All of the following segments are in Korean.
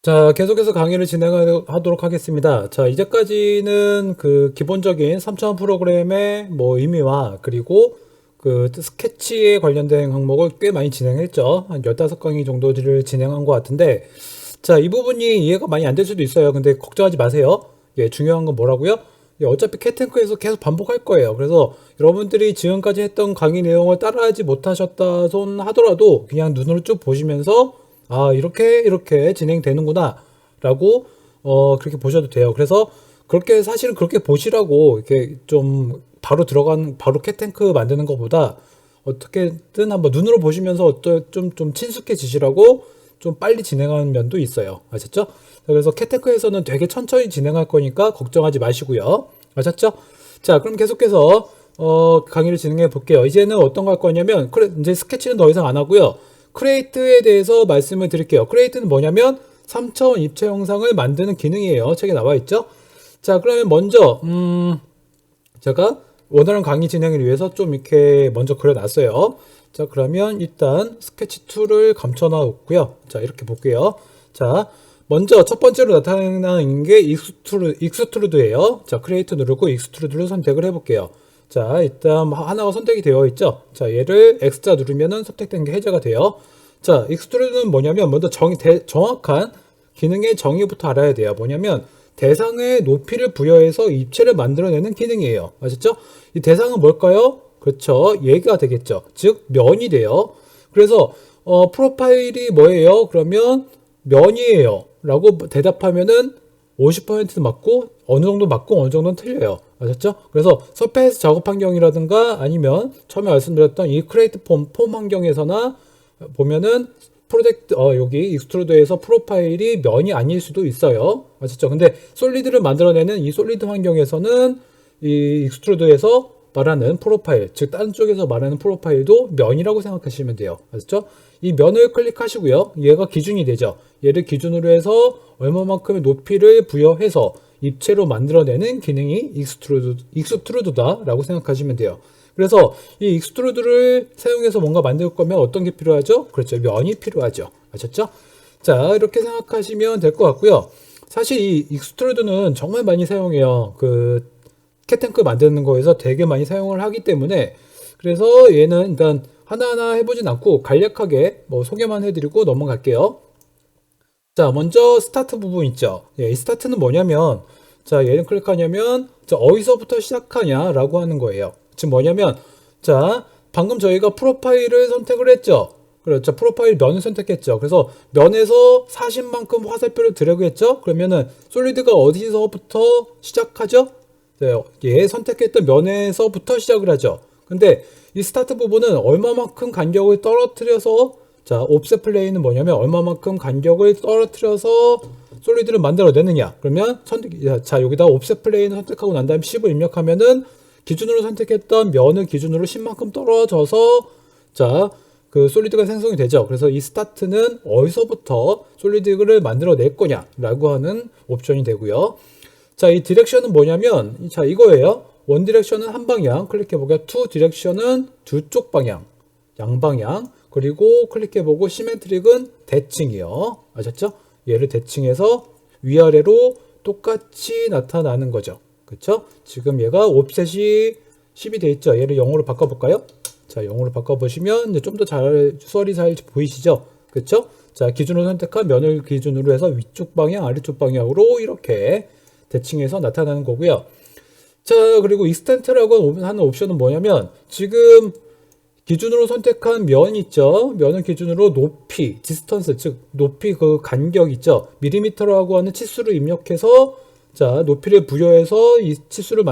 자, 계속해서 강의를 진행하도록 하겠습니다. 자, 이제까지는 그 기본적인 3차원 프로그램의 뭐 의미와 그리고 그 스케치에 관련된 항목을 꽤 많이 진행했죠. 한 15강의 정도를 진행한 것 같은데, 자, 이 부분이 이해가 많이 안 될 수도 있어요. 근데 걱정하지 마세요. 예, 중요한 건 뭐라고요? 예, 어차피 캣탱크에서 계속 반복할 거예요. 그래서 여러분들이 지금까지 했던 강의 내용을 따라하지 못하셨다 손 하더라도 그냥 눈으로 쭉 보시면서 아, 이렇게 진행되는구나 라고 그렇게 보셔도 돼요. 그래서 그렇게 사실은 그렇게 보시라고 이렇게 좀 바로 캣탱크 만드는 것보다 어떻게든 한번 눈으로 보시면서 좀 친숙해지시라고 좀 빨리 진행하는 면도 있어요. 아셨죠? 그래서 캣테크에서는 되게 천천히 진행할 거니까 걱정하지 마시고요. 아셨죠? 자, 그럼 계속해서 강의를 진행해 볼게요. 이제는 어떤 거 할 거냐면 이제 스케치는 더 이상 안 하고요. 크레이트에 대해서 말씀을 드릴게요. 크레이트는 뭐냐면 3차원 입체 영상을 만드는 기능이에요. 책에 나와 있죠? 자, 그러면 먼저 제가 원활한 강의 진행을 위해서 좀 이렇게 먼저 그려놨어요. 자, 그러면 일단 스케치 툴을 감춰놨고요. 자, 이렇게 볼게요. 자, 먼저 첫 번째로 나타나는 게 익스트루드예요. 자, 크리에이트 누르고 익스트루드를 선택을 해볼게요. 자, 일단 하나가 선택이 되어 있죠. 자, 얘를 X자 누르면은 선택된 게 해제가 돼요. 자, 익스트루드는 뭐냐면 먼저 정확한 기능의 정의부터 알아야 돼요. 뭐냐면 대상의 높이를 부여해서 입체를 만들어내는 기능이에요. 아셨죠? 이 대상은 뭘까요? 그렇죠. 얘가 되겠죠. 즉 면이 돼요. 그래서 프로파일이 뭐예요? 그러면 면이에요. 라고 대답하면은 50% 맞고 어느 정도 맞고 어느 정도는 틀려요. 아셨죠? 그래서 서페이스 작업 환경이라든가 아니면 처음에 말씀드렸던 이 크레이트 폼 환경에서나 보면은 여기 익스트루드에서 프로파일이 면이 아닐 수도 있어요. 아셨죠? 근데 솔리드를 만들어내는 이 솔리드 환경에서는 이 익스트루드에서 말하는 프로파일, 즉 다른 쪽에서 말하는 프로파일도 면이라고 생각하시면 돼요. 아셨죠? 이 면을 클릭하시고요. 얘가 기준이 되죠. 얘를 기준으로 해서 얼마만큼의 높이를 부여해서 입체로 만들어내는 기능이 익스트루드다라고 생각하시면 돼요. 그래서 이 익스트루드를 사용해서 뭔가 만들 거면 어떤 게 필요하죠? 그렇죠. 면이 필요하죠. 아셨죠? 자, 이렇게 생각하시면 될 것 같고요. 사실 이 익스트루드는 정말 많이 사용해요. 그 캣탱크 만드는 거에서 되게 많이 사용을 하기 때문에 그래서 얘는 일단 하나하나 해보진 않고 간략하게 뭐 소개만 해드리고 넘어갈게요. 자, 먼저 스타트 부분 있죠. 예, 이 스타트는 뭐냐면 자, 얘는 클릭하냐면 자, 어디서부터 시작하냐라고 하는 거예요. 즉 뭐냐면 자, 방금 저희가 프로파일을 선택을 했죠. 그렇죠. 프로파일 면을 선택했죠. 그래서 면에서 40만큼 화살표를 드래그했죠. 그러면은 솔리드가 어디서부터 시작하죠? 네, 얘 선택했던 면에서부터 시작을 하죠. 근데 이 스타트 부분은 얼마만큼 간격을 떨어뜨려서 자, 옵셋 플레이는 뭐냐면 얼마만큼 간격을 떨어뜨려서 솔리드를 만들어내느냐. 그러면 자, 여기다 옵셋 플레이는 선택하고 난 다음에 10을 입력하면은 기준으로 선택했던 면을 기준으로 10만큼 떨어져서 자, 그 솔리드가 생성이 되죠. 그래서 이 스타트는 어디서부터 솔리드를 만들어낼 거냐라고 하는 옵션이 되고요. 자, 이 디렉션은 뭐냐면 자, 이거예요. 원 디렉션은 한 방향 클릭해보고 투 디렉션은 두 쪽 방향 양방향 그리고 클릭해보고 시메트릭은 대칭이요. 아셨죠? 얘를 대칭해서 위아래로 똑같이 나타나는 거죠. 그쵸? 지금 얘가 옵셋이 10이 돼 있죠. 얘를 0으로 바꿔볼까요? 자, 0으로 바꿔보시면 이제 좀 더 수월이 잘 보이시죠? 그쵸? 자, 기준으로 선택한 면을 기준으로 해서 위쪽 방향, 아래쪽 방향으로 이렇게 대칭해서 나타나는 거고요. 자, 그리고 익스텐트라고 하는 옵션은 뭐냐면 지금 기준으로 선택한 면 있죠. 면을 기준으로 높이, 디스턴스, 즉 높이 그 간격 있죠. 밀리미터라고 하는 치수를 입력해서 자, 높이를 부여해서 이 치수를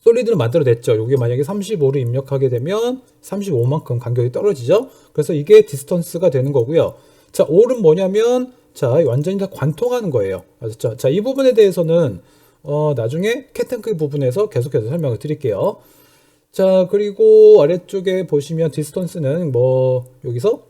솔리드를 만들어냈죠. 여기 만약에 35를 입력하게 되면 35만큼 간격이 떨어지죠. 그래서 이게 디스턴스가 되는 거고요. 자, 올은 뭐냐면 자, 완전히 다 관통하는 거예요. 아셨죠? 자, 이 부분에 대해서는 나중에 캣탱크 부분에서 계속해서 설명을 드릴게요. 자, 그리고 아래쪽에 보시면 디스턴스는 뭐 여기서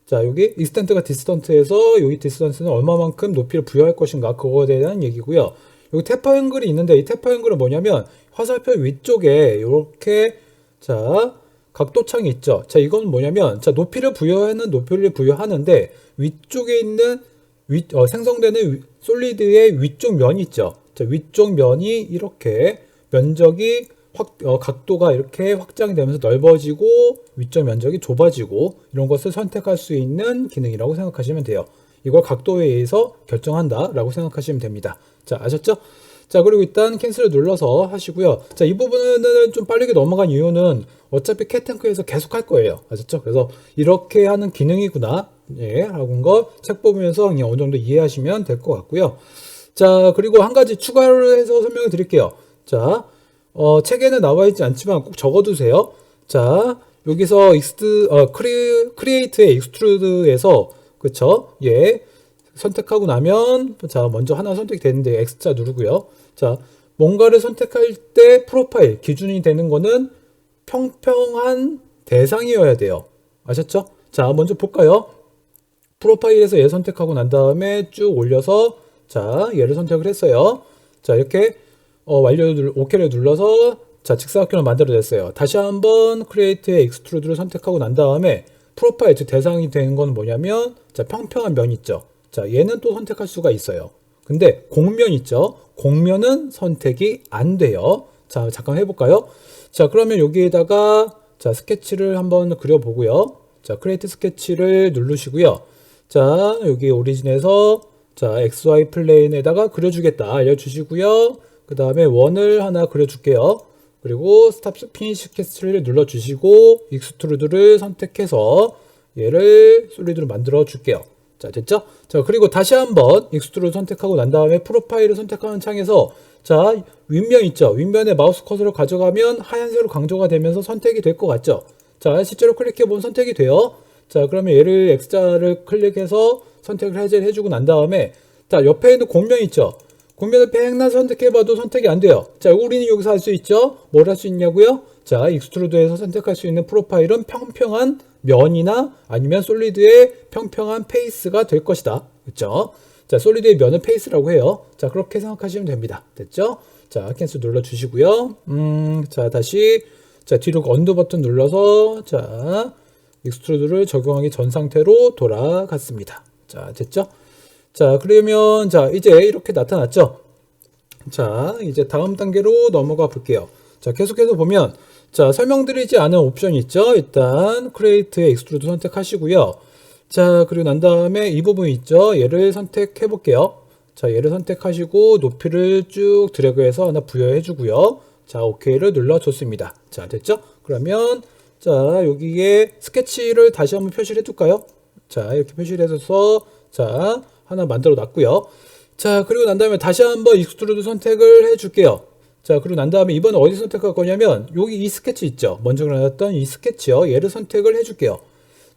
자, 여기 익스텐트가 디스턴트에서 여기 디스턴스는 얼마만큼 높이를 부여할 것인가 그거에 대한 얘기고요. 여기 태퍼 앵글이 있는데 이 태퍼 앵글은 뭐냐면 화살표 위쪽에 이렇게 자, 각도창이 있죠. 자, 이건 뭐냐면, 자, 높이를 부여하는데, 위쪽에 있는, 생성되는 솔리드의 위쪽 면이 있죠. 자, 위쪽 면이 이렇게 면적이 각도가 이렇게 확장이 되면서 넓어지고, 위쪽 면적이 좁아지고, 이런 것을 선택할 수 있는 기능이라고 생각하시면 돼요. 이걸 각도에 의해서 결정한다 라고 생각하시면 됩니다. 자, 아셨죠? 자, 그리고 일단 캔슬을 눌러서 하시고요. 자, 이 부분은 좀 빠르게 넘어간 이유는 어차피 캣탱크에서 계속 할 거예요. 아셨죠? 그래서 이렇게 하는 기능이구나. 예, 라고 거 책 보면서 그냥 어느 정도 이해하시면 될 것 같고요. 자, 그리고 한 가지 추가를 해서 설명을 드릴게요. 자, 책에는 나와 있지 않지만 꼭 적어두세요. 자, 여기서 크리에이트의 익스트루드에서, 그쵸? 예. 선택하고 나면, 자, 먼저 하나 선택이 되는데, X자 누르고요. 자, 뭔가를 선택할 때 프로파일, 기준이 되는 거는 평평한 대상이어야 돼요. 아셨죠? 자, 먼저 볼까요? 프로파일에서 얘 선택하고 난 다음에 쭉 올려서, 자, 얘를 선택을 했어요. 자, 이렇게, OK를 눌러서, 자, 직사각형을 만들어냈어요. 다시 한번 크리에이트의 익스트루드를 선택하고 난 다음에, 프로파일, 즉 대상이 되는 건 뭐냐면, 자, 평평한 면 있죠. 자, 얘는 또 선택할 수가 있어요. 근데 곡면 있죠. 곡면은 선택이 안 돼요. 자, 잠깐 해볼까요? 자, 그러면 여기에다가, 자, 스케치를 한번 그려보고요. 자, 크리에이트 스케치를 누르시고요. 자, 여기 오리진에서, 자, XY 플레인에다가 그려주겠다 알려주시고요. 그 다음에 원을 하나 그려줄게요. 그리고 스탑 피니시 캐스트를 눌러주시고 익스트루드를 선택해서 얘를 솔리드로 만들어 줄게요. 자, 됐죠? 자, 그리고 다시 한번 익스트루드 선택하고 난 다음에 프로파일을 선택하는 창에서, 자, 윗면 있죠? 윗면에 마우스 커서를 가져가면 하얀색으로 강조가 되면서 선택이 될 것 같죠? 자, 실제로 클릭해보면 선택이 돼요. 자, 그러면 얘를 X자를 클릭해서 선택을 해제해주고 난 다음에, 자, 옆에 있는 곡면 있죠? 곡면을 백나 선택해봐도 선택이 안 돼요. 자, 우리는 여기서 할 수 있죠? 뭘 할 수 있냐고요? 자, 익스트루드에서 선택할 수 있는 프로파일은 평평한 면이나 아니면 솔리드의 평평한 페이스가 될 것이다. 그렇죠? 자, 솔리드의 면은 페이스라고 해요. 자, 그렇게 생각하시면 됩니다. 됐죠? 자, 캔슬 눌러주시고요. 자, 다시, 자, 뒤로 언두 버튼 눌러서, 자, 익스트루드를 적용하기 전 상태로 돌아갔습니다. 자, 됐죠? 자, 그러면, 자, 이제 이렇게 나타났죠? 자, 이제 다음 단계로 넘어가 볼게요. 자, 계속해서 보면, 자, 설명드리지 않은 옵션이 있죠? 일단, 크리에이트의 익스트루드 선택하시고요. 자, 그리고 난 다음에 이 부분 있죠? 얘를 선택해 볼게요. 자, 얘를 선택하시고, 높이를 쭉 드래그해서 하나 부여해 주고요. 자, OK를 눌러줬습니다. 자, 됐죠? 그러면, 자, 여기에 스케치를 다시 한번 표시를 해둘까요? 자, 이렇게 표시를 해서, 자, 하나 만들어 놨고요. 자, 그리고 난 다음에 다시 한번 익스트루드 선택을 해줄게요. 자, 그리고 난 다음에 이번에 어디 선택할 거냐면 여기 이 스케치 있죠. 먼저 그려놨던 이 스케치요. 얘를 선택을 해줄게요.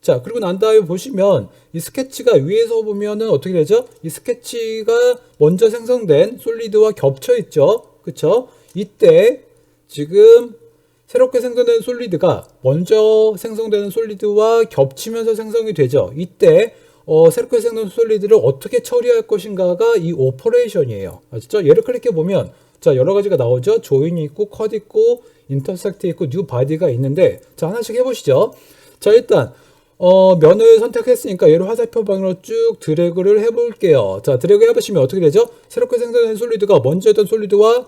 자, 그리고 난 다음에 보시면 이 스케치가 위에서 보면은 어떻게 되죠? 이 스케치가 먼저 생성된 솔리드와 겹쳐 있죠. 그쵸? 이때 지금 새롭게 생성된 솔리드가 먼저 생성되는 솔리드와 겹치면서 생성이 되죠. 이때 새롭게 생성된 솔리드를 어떻게 처리할 것인가가 이 오퍼레이션이에요. 아시죠? 얘를 클릭해 보면 자, 여러 가지가 나오죠. 조인이 있고 컷 있고 인터섹트 있고 뉴 바디가 있는데 자, 하나씩 해보시죠. 자, 일단 면을 선택했으니까 얘를 화살표 방향으로 쭉 드래그를 해볼게요. 자, 드래그 해보시면 어떻게 되죠? 새롭게 생성된 솔리드가 먼저 했던 솔리드와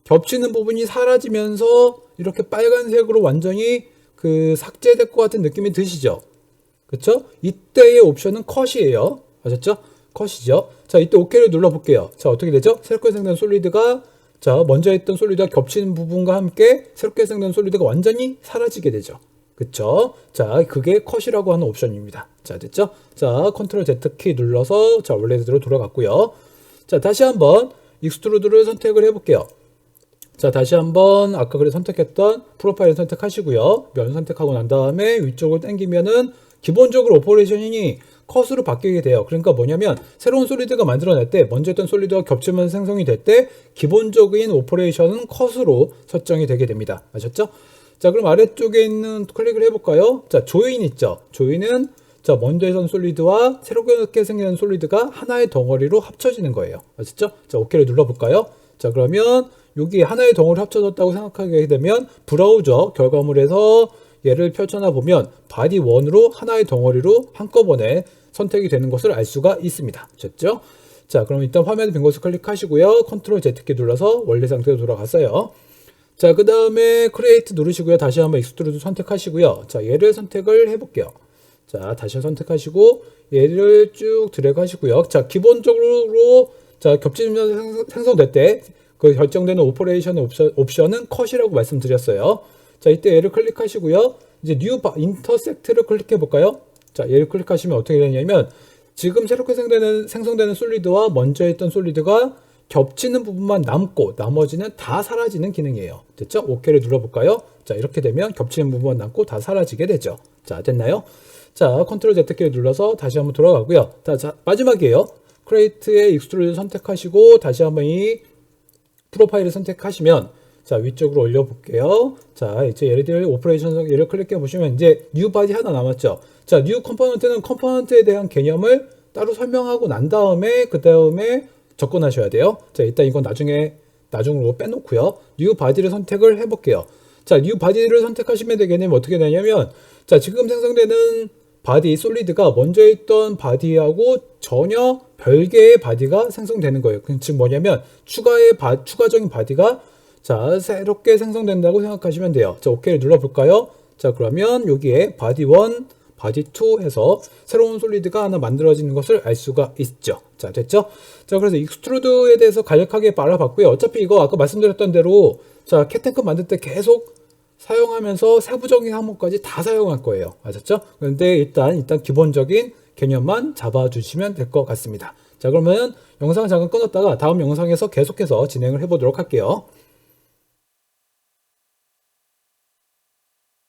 겹치는 부분이 사라지면서 이렇게 빨간색으로 완전히 그 삭제될 것 같은 느낌이 드시죠? 그쵸? 이때의 옵션은 컷이에요. 아셨죠? 컷이죠. 자, 이때 OK를 눌러볼게요. 자, 어떻게 되죠? 새롭게 생성된 솔리드가 자, 먼저 했던 솔리드가 겹치는 부분과 함께 새롭게 생성된 솔리드가 완전히 사라지게 되죠. 그쵸? 자, 그게 컷이라고 하는 옵션입니다. 자, 됐죠? 자, 컨트롤 Z 키 눌러서 자, 원래대로 돌아갔고요. 자, 다시 한번 익스트루드를 선택을 해볼게요. 자, 다시 한번 아까 그래 선택했던 프로파일 선택하시고요. 면 선택하고 난 다음에 위쪽을 당기면은 기본적으로 오퍼레이션이 컷으로 바뀌게 돼요. 그러니까 뭐냐면 새로운 솔리드가 만들어낼 때 먼저 했던 솔리드와 겹치면서 생성이 될 때 기본적인 오퍼레이션은 컷으로 설정이 되게 됩니다. 아셨죠? 자, 그럼 아래쪽에 있는 클릭을 해볼까요? 자, 조인 있죠? 조인은 자, 먼저 했던 솔리드와 새롭게 생긴 솔리드가 하나의 덩어리로 합쳐지는 거예요. 아셨죠? 자, OK를 눌러볼까요? 자, 그러면 여기 하나의 덩어리 합쳐졌다고 생각하게 되면 브라우저 결과물에서 얘를 펼쳐나 보면 바디 1으로 하나의 덩어리로 한꺼번에 선택이 되는 것을 알 수가 있습니다. 됐죠? 자, 그럼 일단 화면에 빈 곳을 클릭하시고요. 컨트롤 Z키 눌러서 원래 상태로 돌아갔어요. 자, 그 다음에 크리에이트 누르시고요. 다시 한번 익스트루드 선택하시고요. 자, 얘를 선택을 해볼게요. 자, 다시 선택하시고 얘를 쭉 드래그 하시고요. 자, 기본적으로 자, 겹치면 생성될 때 그 결정되는 오퍼레이션 옵션은 컷이라고 말씀드렸어요. 자, 이때 얘를 클릭하시고요. 이제 뉴 인터섹트를 클릭해 볼까요? 자, 얘를 클릭하시면 어떻게 되냐면 지금 새롭게 생성되는 솔리드와 먼저 했던 솔리드가 겹치는 부분만 남고 나머지는 다 사라지는 기능이에요. 됐죠? OK를 눌러볼까요? 자, 이렇게 되면 겹치는 부분만 남고 다 사라지게 되죠. 자, 됐나요? 자, 컨트롤 Z키를 눌러서 다시 한번 돌아가고요. 자, 마지막이에요. 크레이트의 익스트루드 선택하시고 다시 한번 이 프로파일을 선택하시면 자, 위쪽으로 올려볼게요. 자, 이제 예를 들어 오퍼레이션 얘를 클릭해 보시면 이제 뉴 바디 하나 남았죠. 자, 뉴 컴포넌트는 컴포넌트에 대한 개념을 따로 설명하고 난 다음에 그 다음에 접근하셔야 돼요. 자, 일단 이건 나중으로 빼놓고요. 뉴 바디를 선택을 해볼게요. 자, 뉴 바디를 선택하시면 되겠냐면 어떻게 되냐면 자, 지금 생성되는 바디 솔리드가 먼저 있던 바디하고 전혀 별개의 바디가 생성되는 거예요. 즉 뭐냐면 추가적인 바디가 자, 새롭게 생성된다고 생각하시면 돼요. 자, OK를 눌러볼까요? 자, 그러면 여기에 바디 1, 바디 2 해서 새로운 솔리드가 하나 만들어지는 것을 알 수가 있죠. 자, 됐죠? 자, 그래서 익스트루드에 대해서 간략하게 알아봤고요. 어차피 이거 아까 말씀드렸던 대로 자, 캣탱크 만들 때 계속 사용하면서 세부적인 항목까지 다 사용할 거예요. 아셨죠? 그런데 일단 기본적인 개념만 잡아주시면 될 것 같습니다. 자, 그러면 영상을 잠깐 끊었다가 다음 영상에서 계속해서 진행을 해보도록 할게요.